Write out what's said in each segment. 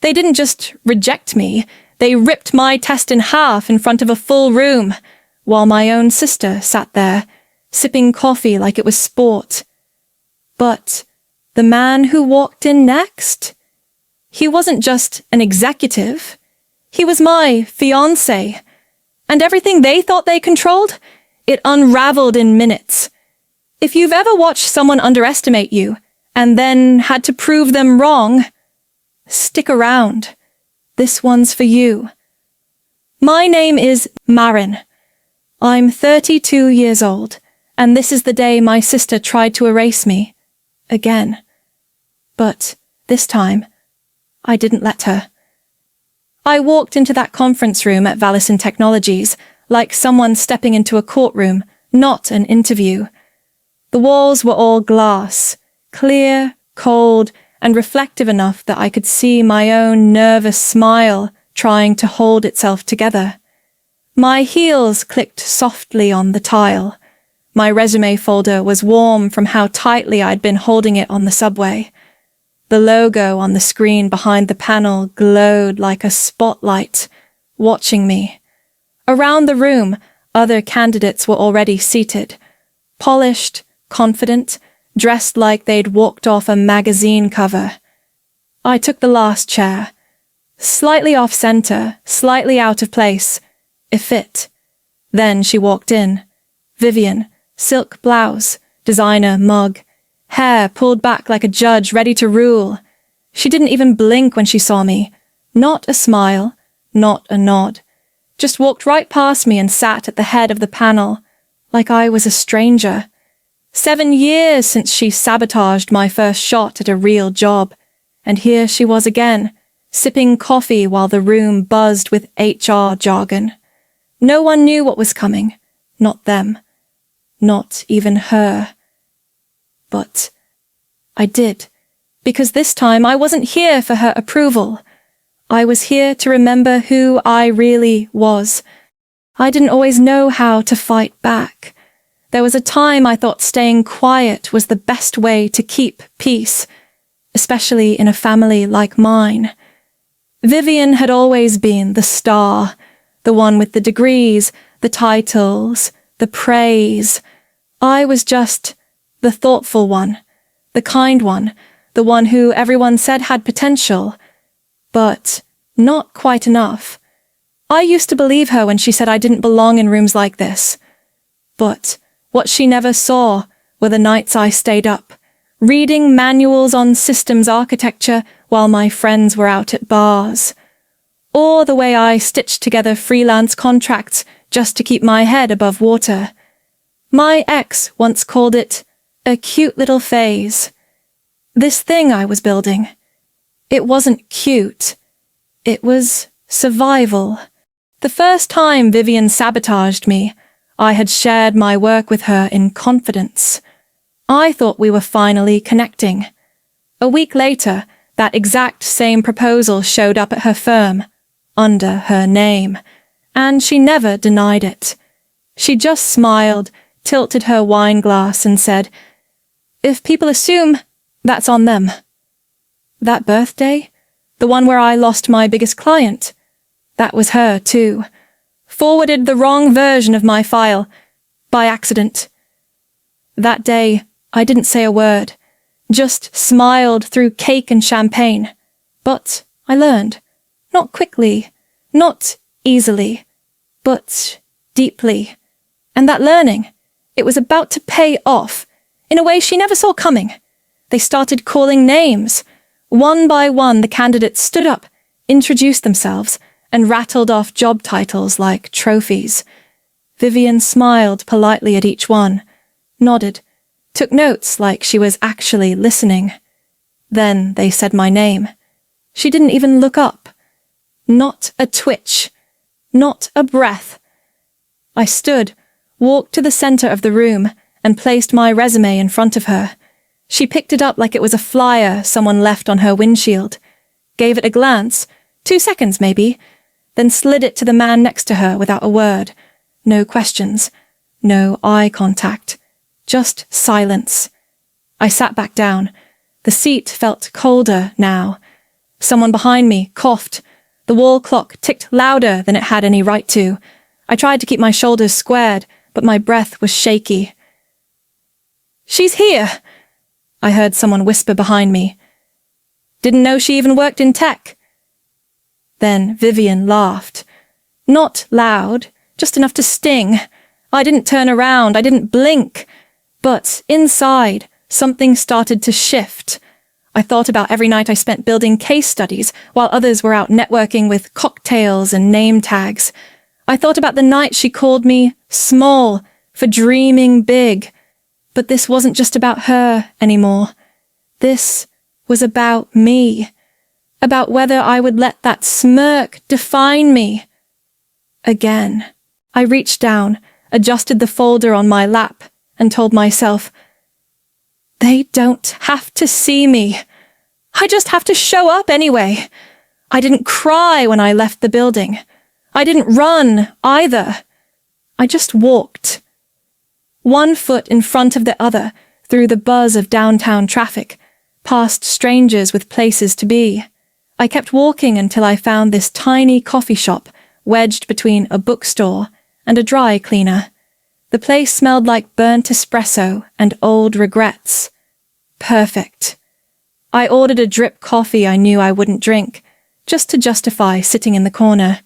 They didn't just reject me, they ripped my test in half in front of a full room, while my own sister sat there, sipping coffee like it was sport. But the man who walked in next? He wasn't just an executive. He was my fiancé. And everything they thought they controlled, it unraveled in minutes. If you've ever watched someone underestimate you, and then had to prove them wrong, stick around. This one's for you. My name is Marin. I'm 32 years old, and this is the day my sister tried to erase me. Again. But this time, I didn't let her. I walked into that conference room at Valison Technologies like someone stepping into a courtroom, not an interview. The walls were all glass, clear, cold, and reflective enough that I could see my own nervous smile trying to hold itself together. My heels clicked softly on the tile. My resume folder was warm from how tightly I'd been holding it on the subway. The logo on the screen behind the panel glowed like a spotlight, watching me. Around the room, other candidates were already seated, polished, confident, dressed like they'd walked off a magazine cover. I took the last chair. Slightly off-center, slightly out of place. It fit. Then she walked in. Vivian, silk blouse, designer mug, hair pulled back like a judge ready to rule. She didn't even blink when she saw me. Not a smile, not a nod. Just walked right past me and sat at the head of the panel, like I was a stranger. 7 years since she sabotaged my first shot at a real job, and here she was again, sipping coffee while the room buzzed with HR jargon. No one knew what was coming, not them, not even her. But I did, because this time I wasn't here for her approval. I was here to remember who I really was. I didn't always know how to fight back. There was a time I thought staying quiet was the best way to keep peace, especially in a family like mine. Vivian had always been the star, the one with the degrees, the titles, the praise. I was just the thoughtful one, the kind one, the one who everyone said had potential, but not quite enough. I used to believe her when she said I didn't belong in rooms like this. But what she never saw were the nights I stayed up, reading manuals on systems architecture while my friends were out at bars. Or the way I stitched together freelance contracts just to keep my head above water. My ex once called it a cute little phase. This thing I was building. It wasn't cute. It was survival. The first time Vivian sabotaged me, I had shared my work with her in confidence. I thought we were finally connecting. A week later, that exact same proposal showed up at her firm, under her name, and she never denied it. She just smiled, tilted her wine glass, and said, "If people assume, that's on them." That birthday, the one where I lost my biggest client, that was her too. Forwarded the wrong version of my file, by accident. That day, I didn't say a word, just smiled through cake and champagne. But I learned. Not quickly, not easily, but deeply. And that learning, it was about to pay off, in a way she never saw coming. They started calling names. One by one, the candidates stood up, introduced themselves, and rattled off job titles like trophies. Vivian smiled politely at each one, nodded, took notes like she was actually listening. Then they said my name. She didn't even look up. Not a twitch. Not a breath. I stood, walked to the center of the room, and placed my resume in front of her. She picked it up like it was a flyer someone left on her windshield, gave it a glance, 2 seconds maybe, then slid it to the man next to her without a word. No questions, no eye contact, just silence. I sat back down. The seat felt colder now. Someone behind me coughed. The wall clock ticked louder than it had any right to. I tried to keep my shoulders squared, but my breath was shaky. "She's here," I heard someone whisper behind me. "Didn't know she even worked in tech." Then Vivian laughed. Not loud, just enough to sting. I didn't turn around, I didn't blink. But inside, something started to shift. I thought about every night I spent building case studies while others were out networking with cocktails and name tags. I thought about the night she called me small for dreaming big. But this wasn't just about her anymore. This was about me. About whether I would let that smirk define me. Again, I reached down, adjusted the folder on my lap, and told myself, they don't have to see me. I just have to show up anyway. I didn't cry when I left the building. I didn't run either. I just walked. One foot in front of the other through the buzz of downtown traffic, past strangers with places to be. I kept walking until I found this tiny coffee shop wedged between a bookstore and a dry cleaner. The place smelled like burnt espresso and old regrets. Perfect. I ordered a drip coffee I knew I wouldn't drink, just to justify sitting in the corner.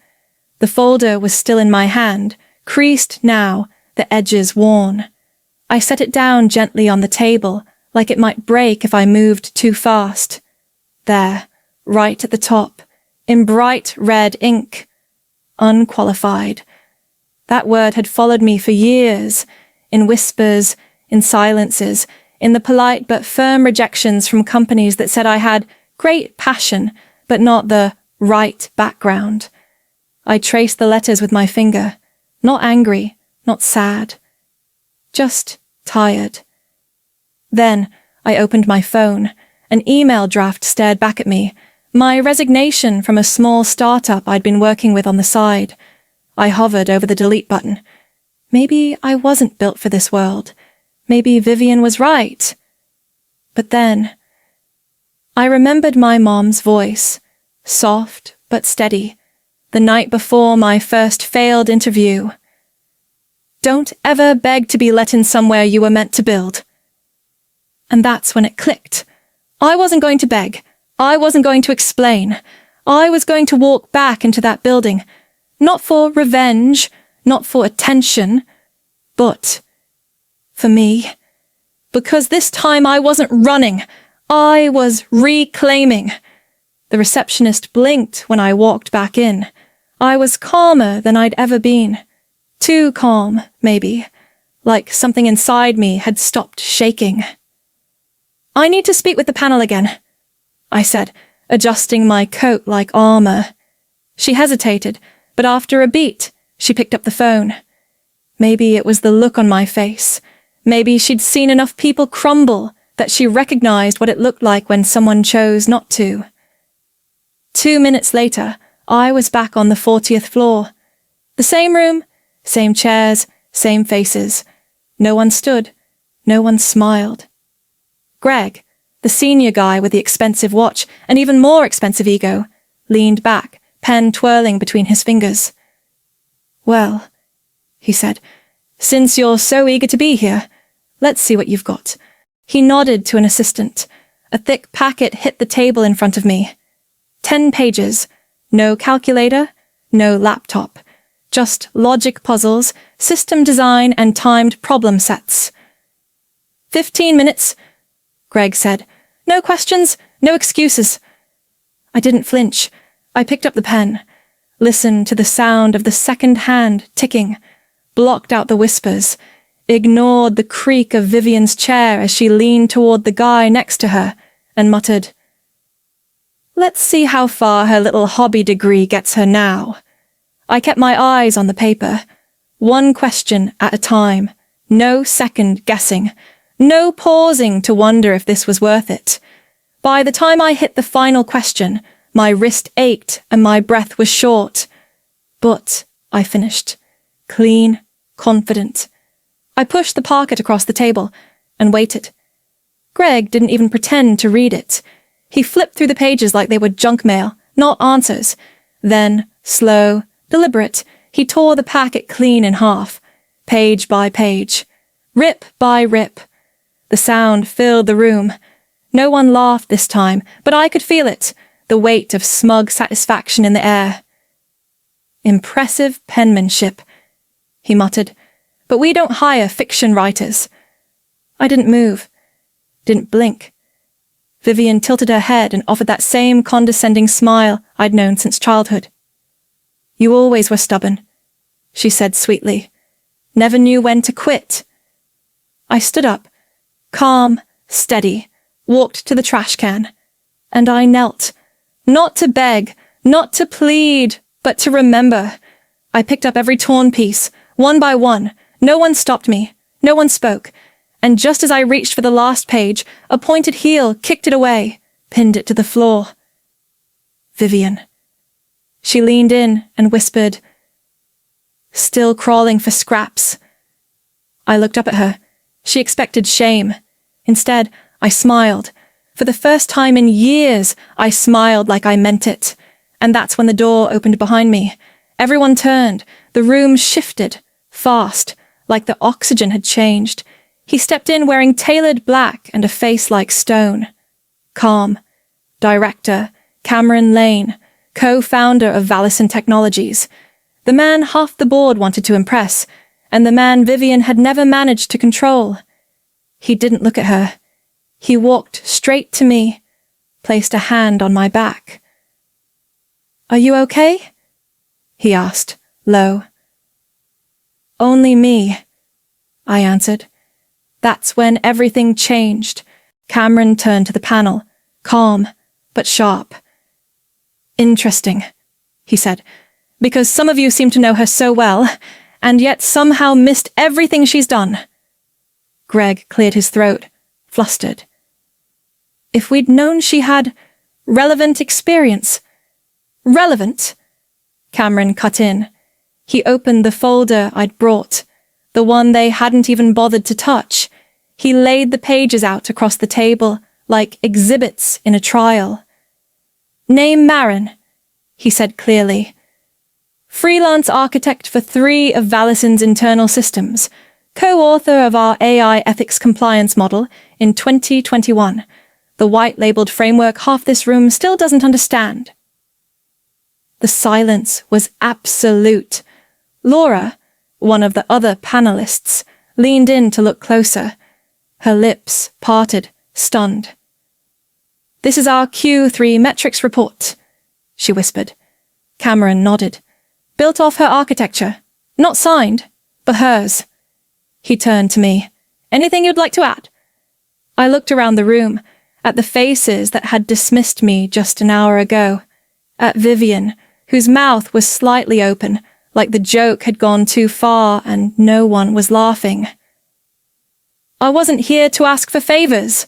The folder was still in my hand, creased now, the edges worn. I set it down gently on the table, like it might break if I moved too fast. There, right at the top, in bright red ink. Unqualified. That word had followed me for years, in whispers, in silences, in the polite but firm rejections from companies that said I had great passion, but not the right background. I traced the letters with my finger, not angry, not sad, just tired. Then I opened my phone. An email draft stared back at me, my resignation from a small startup I'd been working with on the side. I hovered over the delete button. Maybe I wasn't built for this world. Maybe Vivian was right. But then, I remembered my mom's voice, soft but steady, the night before my first failed interview. Don't ever beg to be let in somewhere you were meant to build. And that's when it clicked. I wasn't going to beg. I wasn't going to explain. I was going to walk back into that building, not for revenge, not for attention, but for me. Because this time I wasn't running. I was reclaiming. The receptionist blinked when I walked back in. I was calmer than I'd ever been. Too calm, maybe. Like something inside me had stopped shaking. I need to speak with the panel again, I said, adjusting my coat like armor. She hesitated, but after a beat, she picked up the phone. Maybe it was the look on my face. Maybe she'd seen enough people crumble that she recognized what it looked like when someone chose not to. 2 minutes later, I was back on the 40th floor. The same room, same chairs, same faces. No one stood. No one smiled. Greg, the senior guy with the expensive watch and even more expensive ego, leaned back, pen twirling between his fingers. "Well," he said, "since you're so eager to be here, let's see what you've got." He nodded to an assistant. A thick packet hit the table in front of me. 10 pages. No calculator, no laptop. Just logic puzzles, system design, and timed problem sets. 15 minutes, Greg said. No questions, no excuses. I didn't flinch. I picked up the pen, listened to the sound of the second hand ticking, blocked out the whispers, ignored the creak of Vivian's chair as she leaned toward the guy next to her, and muttered, "Let's see how far her little hobby degree gets her now." I kept my eyes on the paper, one question at a time, no second guessing, no pausing to wonder if this was worth it. By the time I hit the final question, my wrist ached and my breath was short. But I finished, clean, confident. I pushed the packet across the table and waited. Greg didn't even pretend to read it. He flipped through the pages like they were junk mail, not answers. Then, slow, deliberate, he tore the packet clean in half, page by page, rip by rip. The sound filled the room. No one laughed this time, but I could feel it, the weight of smug satisfaction in the air. "Impressive penmanship," he muttered, "but we don't hire fiction writers." I didn't move, didn't blink. Vivian tilted her head and offered that same condescending smile I'd known since childhood. "You always were stubborn," she said sweetly. "Never knew when to quit." I stood up, calm, steady, walked to the trash can, and I knelt, not to beg, not to plead, but to remember. I picked up every torn piece, one by one. No one stopped me, no one spoke, and just as I reached for the last page, a pointed heel kicked it away, pinned it to the floor. Vivian. She leaned in and whispered, "Still crawling for scraps." I looked up at her. She expected shame. Instead, I smiled. For the first time in years, I smiled like I meant it. And that's when the door opened behind me. Everyone turned. The room shifted, fast, like the oxygen had changed. He stepped in wearing tailored black and a face like stone. Calm. Director, Cameron Lane, co-founder of Valison Technologies. The man half the board wanted to impress, and the man Vivian had never managed to control. He didn't look at her. He walked straight to me, placed a hand on my back. "Are you okay?" he asked, low. "Only me," I answered. That's when everything changed. Cameron turned to the panel, calm, but sharp. "Interesting," he said, "because some of you seem to know her so well, and yet somehow missed everything she's done." Greg cleared his throat, flustered. "If we'd known she had relevant experience." "Relevant?" Cameron cut in. He opened the folder I'd brought, the one they hadn't even bothered to touch. He laid the pages out across the table, like exhibits in a trial. "Name Marin," he said clearly. "Freelance architect for 3 of Valison's internal systems, co-author of our AI ethics compliance model in 2021. The white-labeled framework half this room still doesn't understand." The silence was absolute. Laura, one of the other panelists, leaned in to look closer. Her lips parted, stunned. "This is our Q3 metrics report," she whispered. Cameron nodded. "Built off her architecture. Not signed, but hers." He turned to me. "Anything you'd like to add?" I looked around the room, at the faces that had dismissed me just an hour ago, at Vivian, whose mouth was slightly open, like the joke had gone too far and no one was laughing. "I wasn't here to ask for favors,"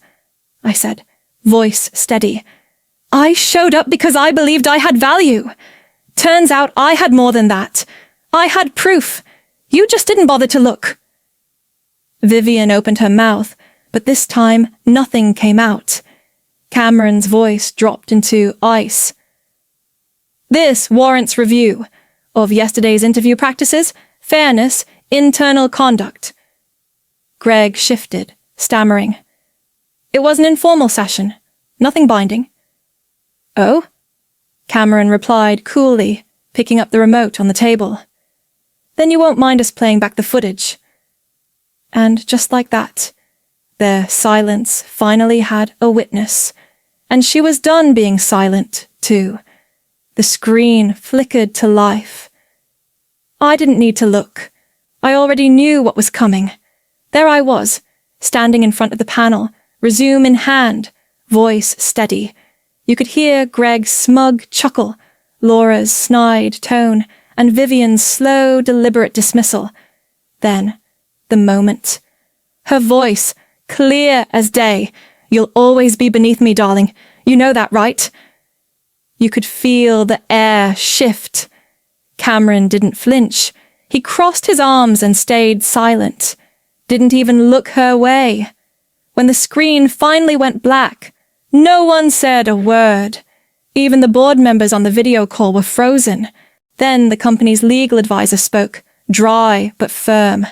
I said, voice steady. "I showed up because I believed I had value. Turns out I had more than that. I had proof. You just didn't bother to look." Vivian opened her mouth, but this time nothing came out. Cameron's voice dropped into ice. "This warrants review of yesterday's interview practices, fairness, internal conduct." Greg shifted, stammering. "It was an informal session. Nothing binding." "Oh?" Cameron replied coolly, picking up the remote on the table. "Then you won't mind us playing back the footage." And just like that, their silence finally had a witness, and she was done being silent, too. The screen flickered to life. I didn't need to look. I already knew what was coming. There I was, standing in front of the panel, resume in hand, voice steady. You could hear Greg's smug chuckle, Laura's snide tone, and Vivian's slow, deliberate dismissal. Then, the moment. Her voice, clear as day. "You'll always be beneath me, darling. You know that, right?" You could feel the air shift. Cameron didn't flinch. He crossed his arms and stayed silent. Didn't even look her way. When the screen finally went black, No one said a word. Even the board members on the video call were frozen. Then the company's legal advisor spoke, dry but firm.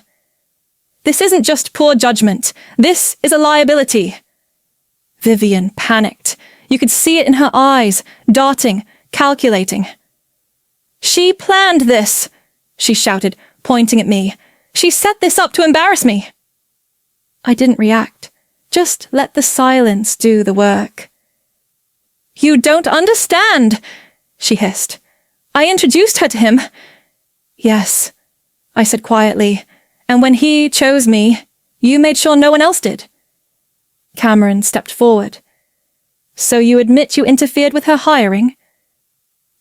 This isn't just poor judgment. This is a liability. Vivian panicked. You could see it in her eyes, darting, calculating. She planned this, she shouted, pointing at me. She set this up to embarrass me. I didn't react. Just let the silence do the work. You don't understand, she hissed. I introduced her to him. Yes, I said quietly, and when he chose me, you made sure no one else did. Cameron stepped forward. So you admit you interfered with her hiring?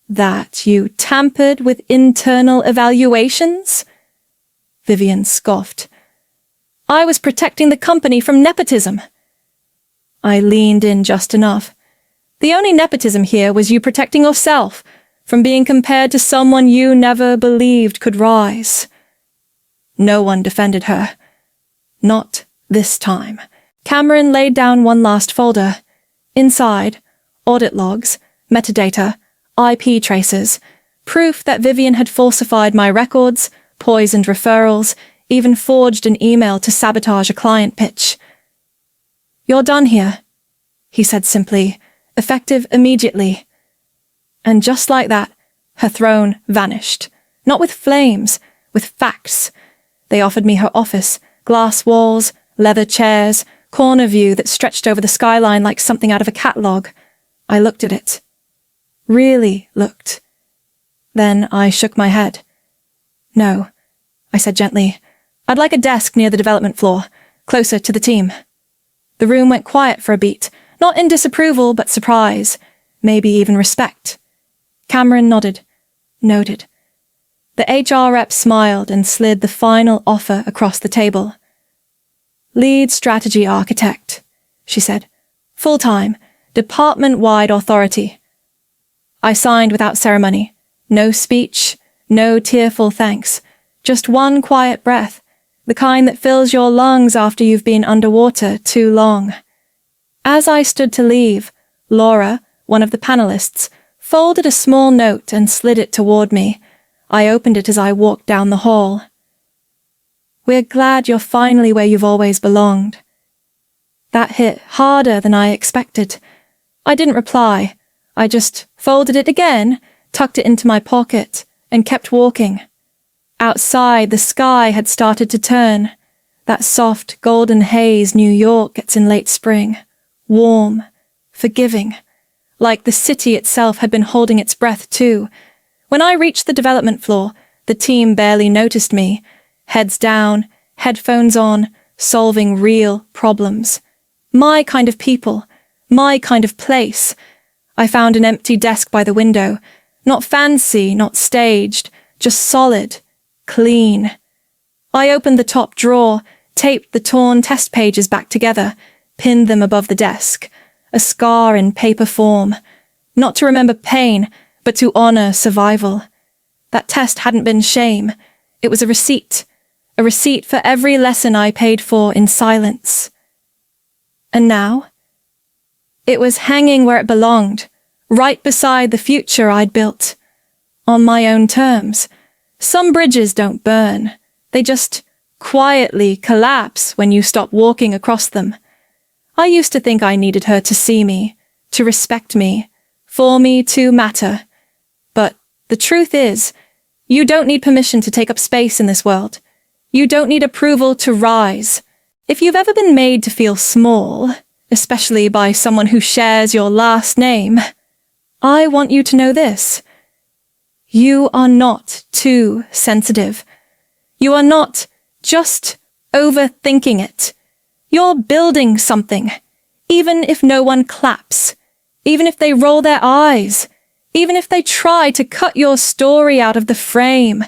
That you tampered with internal evaluations? Vivian scoffed. I was protecting the company from nepotism. I leaned in just enough. The only nepotism here was you protecting yourself from being compared to someone you never believed could rise. No one defended her. Not this time. Cameron laid down one last folder. Inside, audit logs, metadata, IP traces, proof that Vivian had falsified my records, poisoned referrals, even forged an email to sabotage a client pitch. You're done here, he said simply, effective immediately. And just like that, her throne vanished. Not with flames, with facts. They offered me her office, glass walls, leather chairs, corner view that stretched over the skyline like something out of a catalogue. I looked at it. Really looked. Then I shook my head. No, I said gently. I'd like a desk near the development floor, closer to the team. The room went quiet for a beat, not in disapproval but surprise, maybe even respect. Cameron nodded. Noted. The HR rep smiled and slid the final offer across the table. Lead strategy architect, she said. Full-time, department-wide authority. I signed without ceremony. No speech, no tearful thanks. Just one quiet breath, the kind that fills your lungs after you've been underwater too long. As I stood to leave, Laura, one of the panelists, folded a small note and slid it toward me. I opened it as I walked down the hall. We're glad you're finally where you've always belonged. That hit harder than I expected. I didn't reply. I just folded it again, tucked it into my pocket, and kept walking. Outside, the sky had started to turn. That soft, golden haze New York gets in late spring. Warm, forgiving. Like the city itself had been holding its breath too. When I reached the development floor, the team barely noticed me. Heads down, headphones on, solving real problems. My kind of people, my kind of place. I found an empty desk by the window. Not fancy, not staged, just solid, clean. I opened the top drawer, taped the torn test pages back together, pinned them above the desk. A scar in paper form. Not to remember pain, but to honor survival. That test hadn't been shame. It was a receipt for every lesson I paid for in silence. And now? It was hanging where it belonged, right beside the future I'd built. On my own terms. Some bridges don't burn. They just quietly collapse when you stop walking across them. I used to think I needed her to see me, to respect me, for me to matter. But the truth is, you don't need permission to take up space in this world. You don't need approval to rise. If you've ever been made to feel small, especially by someone who shares your last name, I want you to know this. You are not too sensitive. You are not just overthinking it. You're building something, even if no one claps, even if they roll their eyes, even if they try to cut your story out of the frame.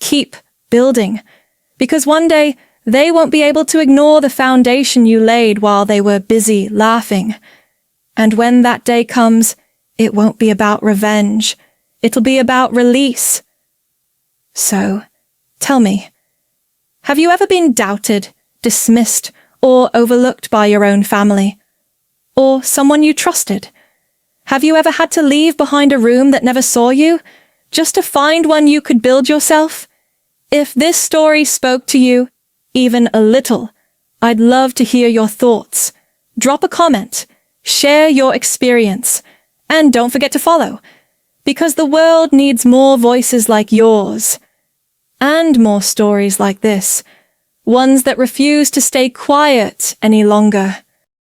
Keep building, because one day they won't be able to ignore the foundation you laid while they were busy laughing. And when that day comes, it won't be about revenge. It'll be about release. So, tell me, have you ever been doubted, dismissed, or overlooked by your own family? Or someone you trusted? Have you ever had to leave behind a room that never saw you, just to find one you could build yourself? If this story spoke to you, even a little, I'd love to hear your thoughts. Drop a comment, share your experience, and don't forget to follow, because the world needs more voices like yours. And more stories like this, ones that refuse to stay quiet any longer.